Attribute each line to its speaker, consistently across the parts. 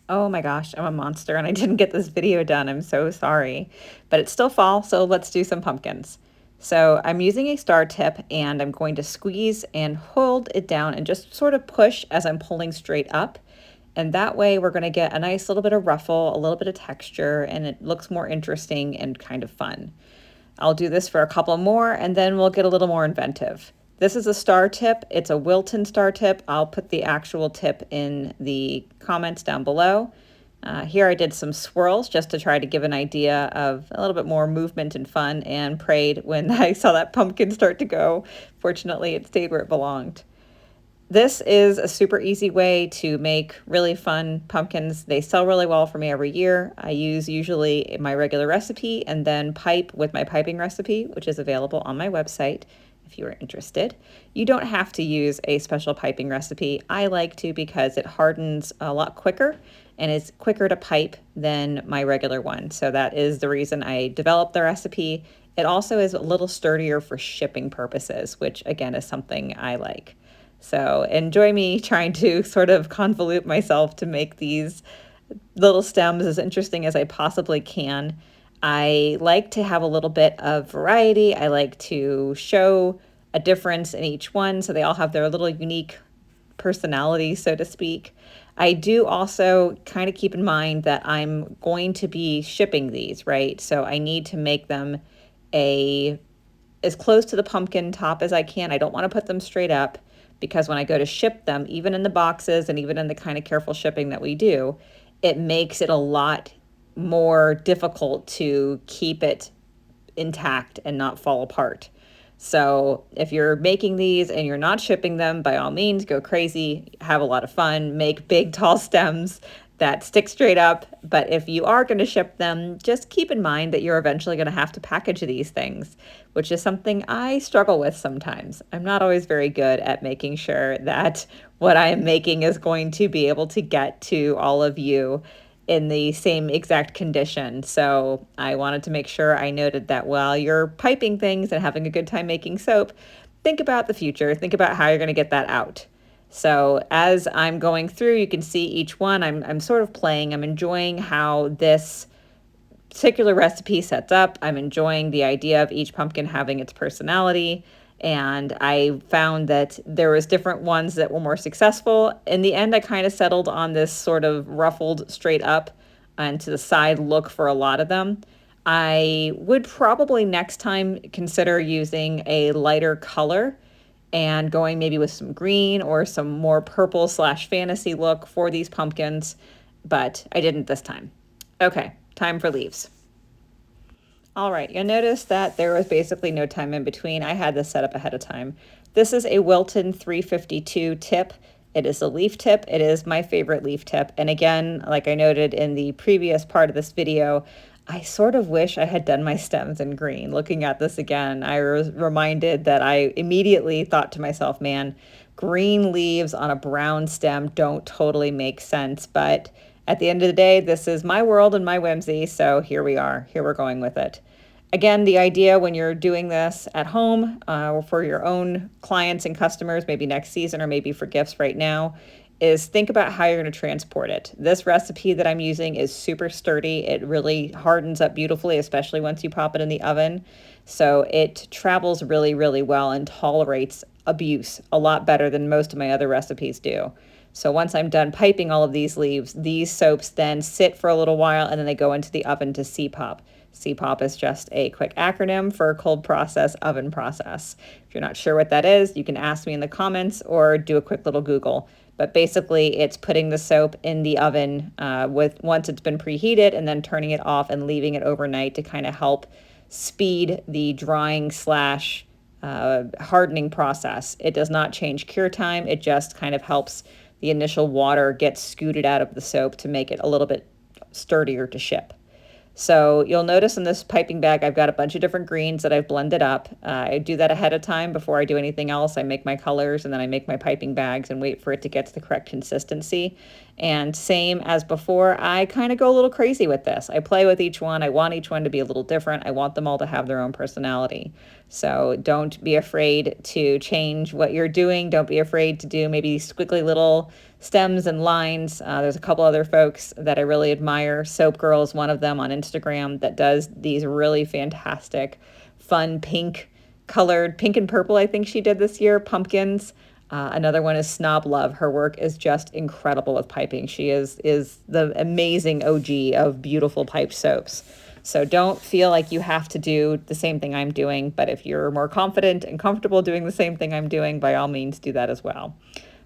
Speaker 1: Oh my gosh, I'm a monster and I didn't get this video done. I'm so sorry. But it's still fall, so let's do some pumpkins. So I'm using a star tip and I'm going to squeeze and hold it down and just sort of push as I'm pulling straight up. And that way we're going to get a nice little bit of ruffle, a little bit of texture, and it looks more interesting and kind of fun. I'll do this for a couple more and then we'll get a little more inventive. This is a star tip. It's a Wilton star tip. I'll put the actual tip in the comments down below. Here I did some swirls just to try to give an idea of a little bit more movement and fun, and prayed when I saw that pumpkin start to go. Fortunately, it stayed where it belonged. This is a super easy way to make really fun pumpkins. They sell really well for me every year. I use usually my regular recipe and then pipe with my piping recipe, which is available on my website if you are interested. You don't have to use a special piping recipe. I like to because it hardens a lot quicker and is quicker to pipe than my regular one. So that is the reason I developed the recipe. It also is a little sturdier for shipping purposes, which again is something I like. So enjoy me trying to sort of convolute myself to make these little stems as interesting as I possibly can. I like to have a little bit of variety. I like to show a difference in each one so they all have their little unique personality, so to speak. I do also kind of keep in mind that I'm going to be shipping these, right? So I need to make them a as close to the pumpkin top as I can. I don't want to put them straight up because when I go to ship them, even in the boxes and even in the kind of careful shipping that we do, it makes it a lot more difficult to keep it intact and not fall apart. So if you're making these and you're not shipping them, by all means, go crazy, have a lot of fun, make big, tall stems that stick straight up. But if you are going to ship them, just keep in mind that you're eventually going to have to package these things, which is something I struggle with sometimes. I'm not always very good at making sure that what I am making is going to be able to get to all of you in the same exact condition. So I wanted to make sure I noted that while you're piping things and having a good time making soap, think about the future. Think about how you're going to get that out. So as I'm going through, you can see each one. I'm sort of playing. I'm enjoying how this particular recipe sets up. I'm enjoying the idea of each pumpkin having its personality. And I found that there was different ones that were more successful. In the end, I kind of settled on this sort of ruffled straight up and to the side look for a lot of them. I would probably next time consider using a lighter color and going maybe with some green or some more purple slash fantasy look for these pumpkins, but I didn't this time. Okay, time for leaves. All right, you'll notice that there was basically no time in between. I had this set up ahead of time. This is a Wilton 352 tip. It is a leaf tip. It is my favorite leaf tip. And again, like I noted in the previous part of this video, I sort of wish I had done my stems in green. Looking at this again, I was reminded that I immediately thought to myself, man, green leaves on a brown stem don't totally make sense. But at the end of the day, this is my world and my whimsy, so here we are. Here we're going with it. Again, the idea when you're doing this at home or for your own clients and customers, maybe next season or maybe for gifts right now, is think about how you're going to transport it. This recipe that I'm using is super sturdy. It really hardens up beautifully, especially once you pop it in the oven. So it travels really, really well and tolerates abuse a lot better than most of my other recipes do. So once I'm done piping all of these leaves, these soaps then sit for a little while and then they go into the oven to CPOP. CPOP is just a quick acronym for cold process oven process. If you're not sure what that is, you can ask me in the comments or do a quick little Google. But basically, it's putting the soap in the oven with once it's been preheated and then turning it off and leaving it overnight to kind of help speed the drying slash hardening process. It does not change cure time. It just kind of helps the initial water get scooted out of the soap to make it a little bit sturdier to ship. So you'll notice in this piping bag, I've got a bunch of different greens that I've blended up. I do that ahead of time before I do anything else. I make my colors and then I make my piping bags and wait for it to get to the correct consistency. And same as before, I kind of go a little crazy with this. I play with each one. I want each one to be a little different. I want them all to have their own personality. So don't be afraid to change what you're doing. Don't be afraid to do maybe squiggly little stems and lines. There's a couple other folks that I really admire. Soap Girl is one of them on Instagram that does these really fantastic, fun pink colored, pink and purple, I think she did this year, pumpkins. Another one is Snob Love. Her work is just incredible with piping. She is the amazing OG of beautiful piped soaps. So don't feel like you have to do the same thing I'm doing, but if you're more confident and comfortable doing the same thing I'm doing, by all means do that as well.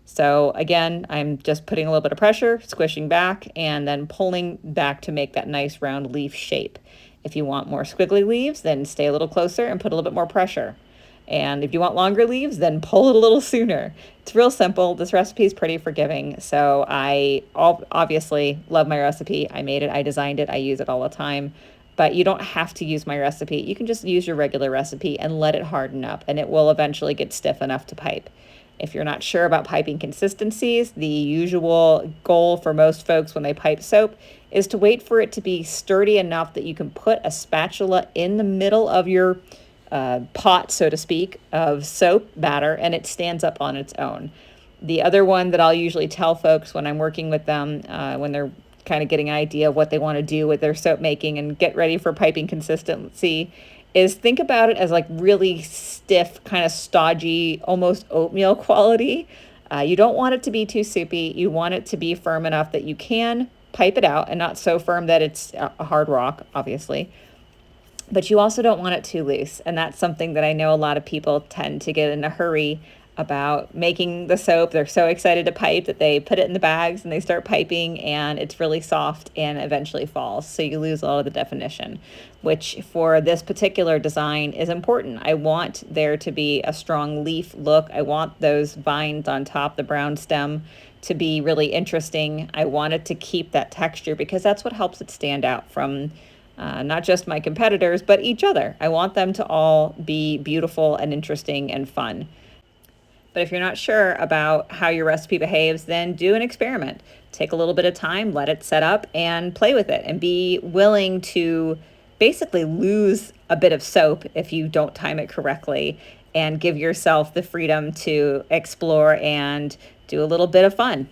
Speaker 1: So again, I'm just putting a little bit of pressure, squishing back, and then pulling back to make that nice round leaf shape. If you want more squiggly leaves, then stay a little closer and put a little bit more pressure. And if you want longer leaves, then pull it a little sooner. It's real simple. This recipe is pretty forgiving. So I obviously love my recipe. I made it, I designed it, I use it all the time. But you don't have to use my recipe. You can just use your regular recipe and let it harden up, and it will eventually get stiff enough to pipe. If you're not sure about piping consistencies, the usual goal for most folks when they pipe soap is to wait for it to be sturdy enough that you can put a spatula in the middle of your pot, so to speak, of soap batter, and it stands up on its own. The other one that I'll usually tell folks when I'm working with them, when they're kind of getting an idea of what they want to do with their soap making and get ready for piping consistency, is think about it as like really stiff, kind of stodgy, almost oatmeal quality. You don't want it to be too soupy. You want it to be firm enough that you can pipe it out and not so firm that it's a hard rock, obviously. But you also don't want it too loose. And that's something that I know a lot of people tend to get in a hurry about making the soap. They're so excited to pipe that they put it in the bags and they start piping, and it's really soft and eventually falls. So you lose a lot of the definition, which for this particular design is important. I want there to be a strong leaf look. I want those vines on top, the brown stem, to be really interesting. I want it to keep that texture because that's what helps it stand out from not just my competitors, but each other. I want them to all be beautiful and interesting and fun. But if you're not sure about how your recipe behaves, then do an experiment. Take a little bit of time, let it set up, and play with it, and be willing to basically lose a bit of soap if you don't time it correctly, and give yourself the freedom to explore and do a little bit of fun.